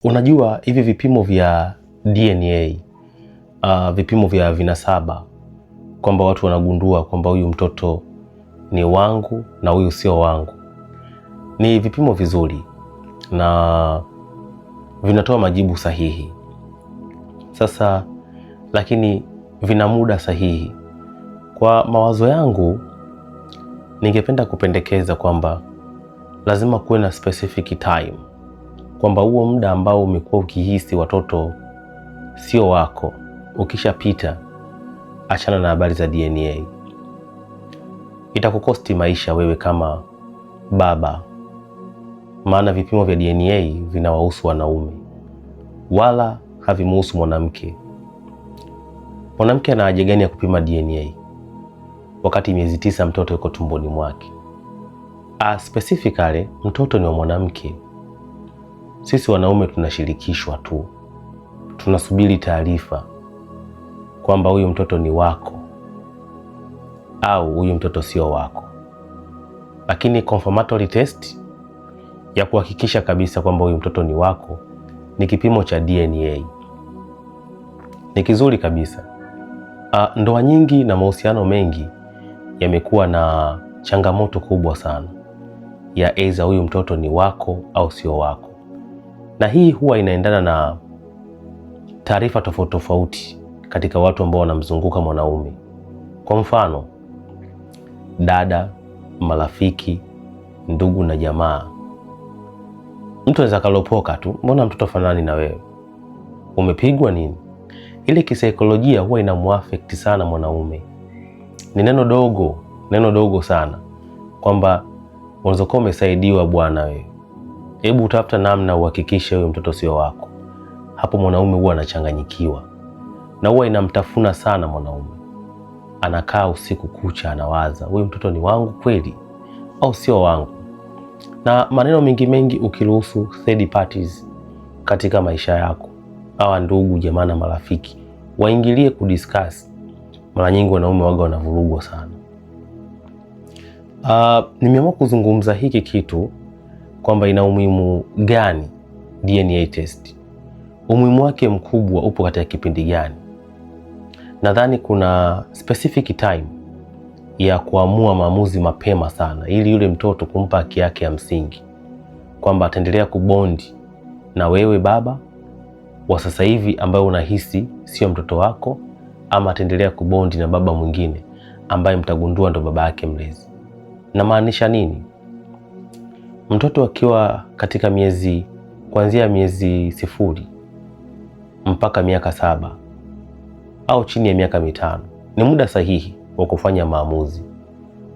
Unajua hivi vipimo vya DNA, vipimo vya vinasaba, kwamba watu wanagundua kwamba huyu mtoto ni wangu na huyu sio wangu, ni vipimo vizuri na vinatoa majibu sahihi. Sasa lakini vina muda sahihi. Kwa mawazo yangu, ningependa kupendekeza kwamba lazima kuwe na specific time, kwamba huo muda ambao umekuwa ukihisi watoto sio wako ukishapita, achana na habari za DNA. Itakukosti maisha wewe kama baba, maana vipimo vya DNA vinawahusu wanaume wala havimuhusu mwanamke. Mwanamke ana haja gani ya kupima DNA wakati miezi 9 mtoto yuko tumboni mwake? Specifically mtoto ni wa mwanamke. Sisi wanaume tunashirikishwa tu, tunasubiri taarifa kwamba huyu mtoto ni wako au huyu mtoto sio wako. Lakini confirmatory test ya kuhakikisha kabisa kwamba huyu mtoto ni wako ni kipimo cha DNA. Ni kizuri kabisa. Ndoa nyingi na mahusiano mengi yamekuwa na changamoto kubwa sana ya aidha huyu mtoto ni wako au sio wako, na hii huwa inaendana na taarifa tofauti tofauti katika watu ambao wanamzunguka mwanaume. Kwa mfano, dada, marafiki, ndugu na jamaa. Mtu anaweza kalopoka tu, mbona mtoto fanani na wewe? Umepigwa nini? Ile kisaikolojia huwa inamuaffect sana mwanaume. Ni neno dogo sana, kwamba unaweza kuwa umesaidiwa bwana wewe, hebu utafuta namna uhakikishe huyo mtoto sio wako. Hapo mwanaume huwa anachanganyikiwa na huwa inamtafuna sana mwanaume. Anakaa usiku kucha anawaza, huyu mtoto ni wangu kweli au sio wangu? Na maneno mengi ukiruhusu third parties katika maisha yako, hawa ndugu, jamaa na marafiki waingilie kudiscuss, mara nyingi wanaume waga wanavurugwa sana. Nimeamua kuzungumza hiki kitu kwamba ina umuhimu gani DNA test. Umuhimu wake mkubwa upo katika kipindi gani? Nadhani kuna specific time ya kuamua maamuzi mapema sana, ili yule mtoto kumpa haki yake ya msingi, kwamba ataendelea kubondi na wewe baba wa sasa hivi ambaye unahisi sio mtoto wako, ama ataendelea kubondi na baba mwingine ambaye mtagundua ndo baba yake mlezi. Na maanisha nini? Mtoto akiwa katika kuanzia miezi 0 mpaka miaka 7 au chini ya miaka 5 ni muda sahihi wa kufanya maamuzi,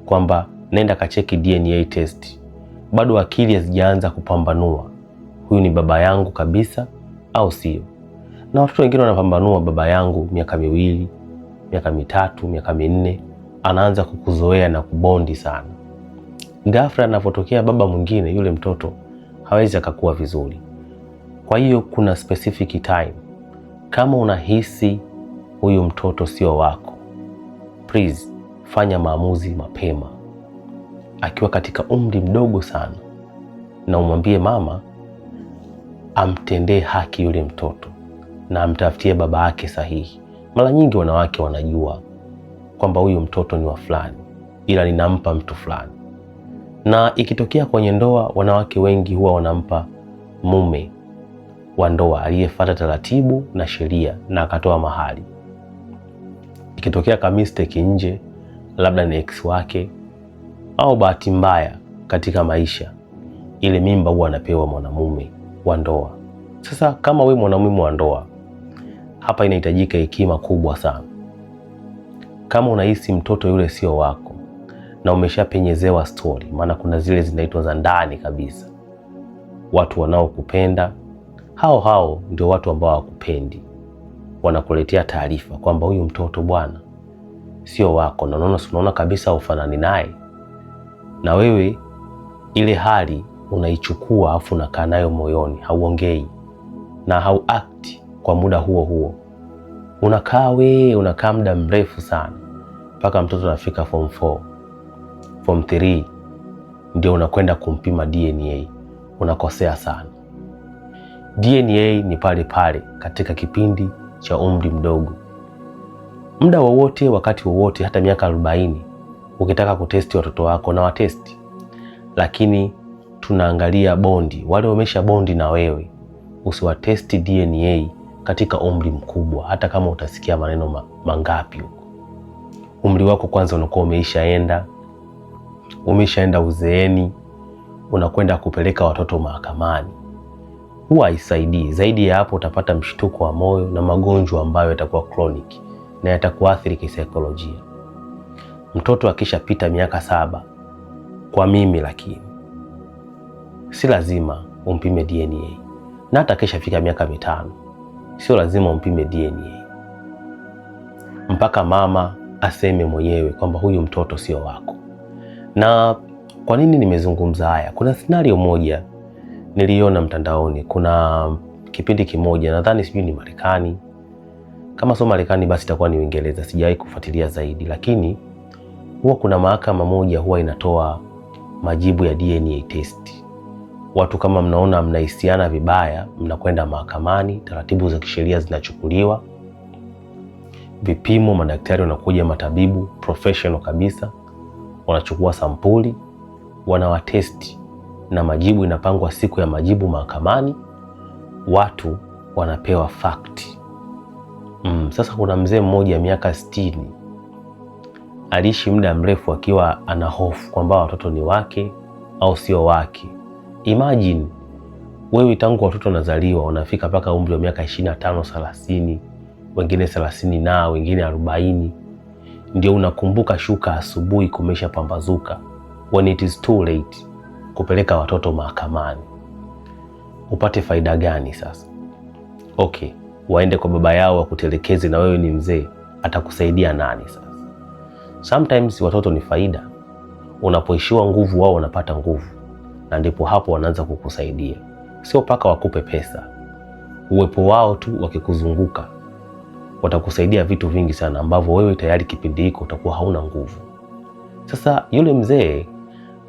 kwamba nenda kacheki DNA test. Bado akili hazijaanza kupambanua huyu ni baba yangu kabisa au sio. Na watoto wengine wanapambanua baba yangu miaka 2, miaka 3, miaka 4, anaanza kukuzoea na kubondi sana. Ghafla anapotokea baba mwingine, yule mtoto hawezi akakuwa vizuri. Kwa hiyo kuna specific time. Kama unahisi huyu mtoto sio wako, please fanya maamuzi mapema akiwa katika umri mdogo sana, na umwambie mama amtendee haki yule mtoto na amtafutie baba yake sahihi. Mara nyingi wanawake wanajua kwamba huyu mtoto ni wa fulani, ila ninampa mtu fulani. Na ikitokea kwenye ndoa, wanawake wengi huwa wanampa mume wa ndoa aliyefuata taratibu na sheria na akatoa mahali. Ikitokea kama mistake nje, labda ni ex wake au bahati mbaya katika maisha, ile mimba huwa anapewa mwanamume wa ndoa. Sasa kama we mwanamume wa ndoa, hapa inahitajika hekima kubwa sana. Kama unahisi mtoto yule sio wako na umeshapenyezewa story, maana kuna zile zinaitwa za ndani kabisa, watu wanaokupenda hao ndio watu ambao hawakupendi, wanakuletea taarifa kwamba huyu mtoto bwana sio wako, na unaona kabisa ufanani naye, na wewe ile hali unaichukua afu unakaa nayo moyoni, hauongei na hauact kwa muda huo. Unakaa muda mrefu sana mpaka mtoto anafika form 4, form 3 ndio unakwenda kumpima DNA. Unakosea sana. DNA ni pale pale katika kipindi cha umri mdogo. Muda wowote, wakati wowote, hata miaka 40 ukitaka kutesti watoto wako na watesti, lakini tunaangalia bondi. Wale wamesha bondi na wewe, usiwatesti DNA katika umri mkubwa, hata kama utasikia maneno mangapi huko. Umri wako kwanza unakuwa umeshaenda uzeeni, unakwenda kupeleka watoto mahakamani. Huwa haisaidii. Zaidi ya hapo utapata mshtuko wa moyo na magonjwa ambayo yatakuwa chronic na yatakuathiri kisaikolojia. Mtoto akishapita miaka 7 kwa mimi, lakini si lazima umpime DNA. Na hata akishafika miaka 5 sio lazima umpime DNA, mpaka mama aseme mwenyewe kwamba huyu mtoto sio wako. Na kwa nini nimezungumza haya? Kuna scenario moja niliona mtandaoni. Kuna kipindi kimoja, nadhani sijui ni Marekani, kama sio Marekani basi itakuwa ni Uingereza, sijawahi kufuatilia zaidi, lakini huwa kuna mahakama moja huwa inatoa majibu ya DNA test. Watu kama mnaona mnahisiana vibaya, mnakwenda mahakamani, taratibu za kisheria zinachukuliwa, vipimo, madaktari wanakuja, matabibu professional kabisa, wanachukua sampuli, wanawatesti na majibu inapangwa siku ya majibu mahakamani, watu wanapewa fact. Sasa kuna mzee mmoja miaka 60 aliishi muda mrefu akiwa ana hofu kwamba watoto ni wake au sio wake. Imagine wewe tangu watoto wanazaliwa wanafika mpaka umri wa miaka 25, 30, wengine 30 na wengine 40, ndio unakumbuka shuka asubuhi kumesha pambazuka, when it is too late, kupeleka watoto mahakamani. Upate faida gani sasa? Okay, waende kwa baba yao wakutelekeze na wewe ni mzee, atakusaidia nani sasa? Sometimes watoto ni faida. Unapoishiwa nguvu, wao wanapata nguvu, na ndipo hapo wanaanza kukusaidia. Sio paka wakupe pesa. Uwepo wao tu wakikuzunguka watakusaidia vitu vingi sana ambavyo wewe tayari kipindi hiko utakuwa hauna nguvu. Sasa yule mzee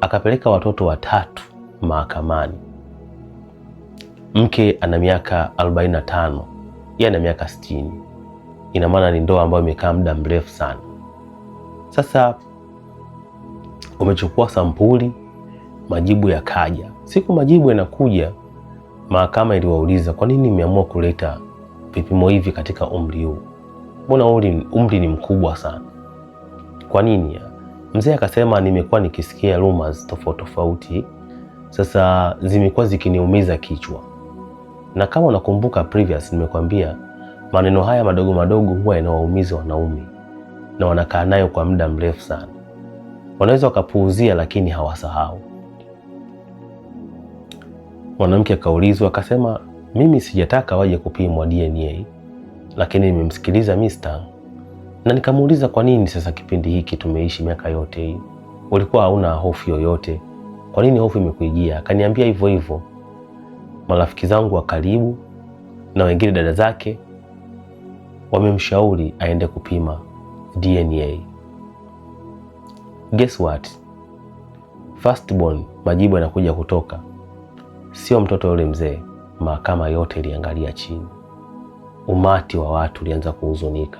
akapeleka watoto 3 mahakamani. Mke ana miaka 45, yeye ana miaka 60. Ina maana ni ndoa ambayo imekaa muda mrefu sana. Sasa umechukua sampuli, majibu yakaja. Siku majibu yanakuja, mahakama iliwauliza, kwa nini mmeamua kuleta vipimo hivi katika umri huu? Mbona umri ni mkubwa sana? Kwa nini? Mzee akasema, nimekuwa nikisikia rumors tofauti, sasa zimekuwa zikiniumiza kichwa. Na kama unakumbuka previous nimekwambia maneno haya madogo madogo huwa yanawaumiza wanaume na wanakaa nayo kwa muda mrefu sana. Wanaweza wakapuuzia lakini hawasahau. Mwanamke akaulizwa akasema, mimi sijataka waje kupimwa DNA, lakini nimemsikiliza Mr. na nikamuuliza, kwa nini sasa kipindi hiki tumeishi miaka yote hii ulikuwa hauna hofu yoyote? Kwa nini hofu imekuijia? Akaniambia hivyo. Marafiki zangu wa karibu na wengine dada zake wamemshauri aende kupima DNA. Guess what? Firstborn, majibu yanakuja kutoka, sio mtoto yule mzee. Mahakama yote iliangalia chini. Umati wa watu ulianza kuhuzunika.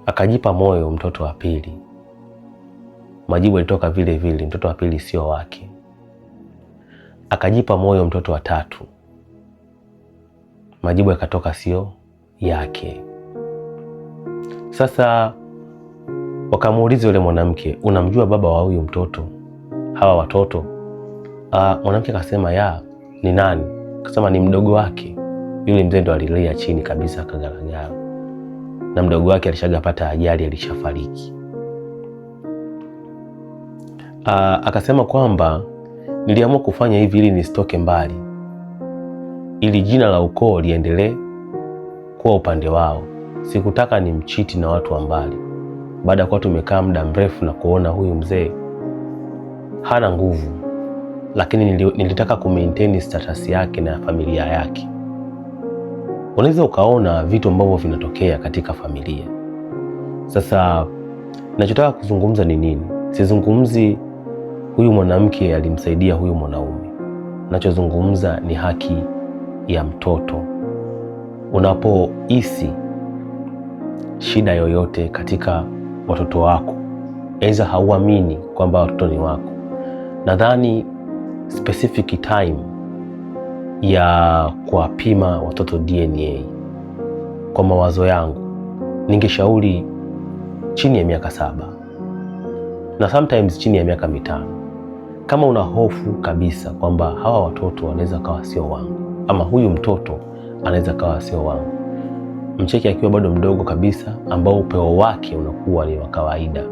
Akajipa moyo mtoto wa pili. Majibu yalitoka vile, mtoto wa pili sio wake. Akajipa moyo mtoto wa 3. Majibu yakatoka sio yake. Sasa wakamuuliza yule mwanamke, unamjua baba wa huyu mtoto, hawa watoto? Mwanamke akasema, ni nani? Akasema ni mdogo wake. Yule mzee ndo alilia chini kabisa, akagaragara. Na mdogo wake alishagapata ajali, alishafariki. Akasema kwamba niliamua kufanya hivi ili nisitoke mbali, ili jina la ukoo liendelee kuwa upande wao. Sikutaka ni mchiti na watu wa mbali. Baada ya kuwa tumekaa muda mrefu na kuona huyu mzee hana nguvu, lakini nilitaka kumaintain status yake na familia yake. Unaweza ukaona vitu ambavyo vinatokea katika familia. Sasa ninachotaka kuzungumza ni nini? Sizungumzi huyu mwanamke alimsaidia huyu mwanaume. Ninachozungumza ni haki ya mtoto. Unapohisi shida yoyote katika watoto wako, aidha hauamini kwamba watoto ni wako, nadhani specific time ya kuwapima watoto DNA, kwa mawazo yangu ningeshauri chini ya miaka 7 na sometimes chini ya miaka 5. Kama una hofu kabisa kwamba hawa watoto wanaweza kawa sio wangu, ama huyu mtoto anaweza kawa sio wangu, mcheki akiwa bado mdogo kabisa, ambao upeo wake unakuwa ni wa kawaida.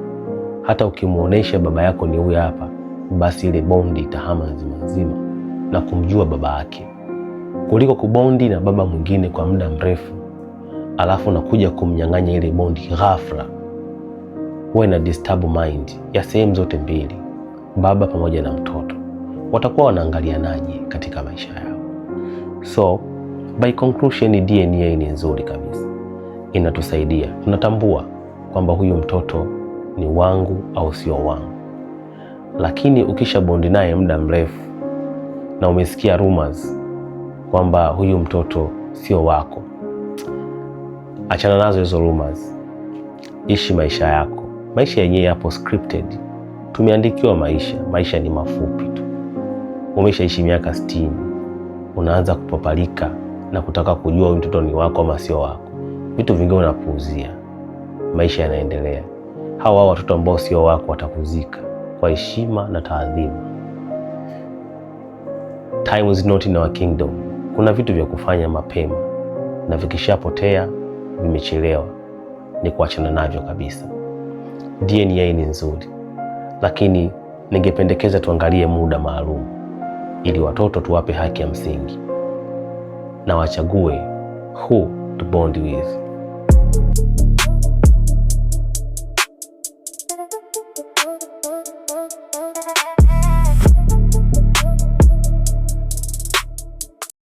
Hata ukimuonesha baba yako ni huyu hapa, basi ile bondi itahama nzima na kumjua baba yake, kuliko kubondi na baba mwingine kwa muda mrefu alafu nakuja kumnyang'anya ile bondi ghafla. Huwa ina disturb mind ya sehemu zote mbili, baba pamoja na mtoto. Watakuwa wanaangalianaje katika maisha yao? So by conclusion, DNA ni nzuri kabisa, inatusaidia, tunatambua kwamba huyu mtoto ni wangu au sio wangu. Lakini ukisha bondi naye muda mrefu na umesikia rumors kwamba huyu mtoto sio wako, achana nazo hizo rumors. Ishi maisha yako. Maisha yenyewe yapo scripted. Tumeandikiwa maisha ni mafupi tu. Umeshaishi miaka 60, unaanza kupapalika na kutaka kujua huyu mtoto ni wako ama sio wako. Vitu vingi unapuuzia. Maisha yanaendelea. Hawa watoto ambao sio wako watakuzika kwa heshima na taadhima. Time is not in our kingdom. Kuna vitu vya kufanya mapema, na vikishapotea vimechelewa, ni kuachana navyo kabisa. DNA ni nzuri, lakini ningependekeza tuangalie muda maalum ili watoto tuwape haki ya msingi na wachague who to bond with.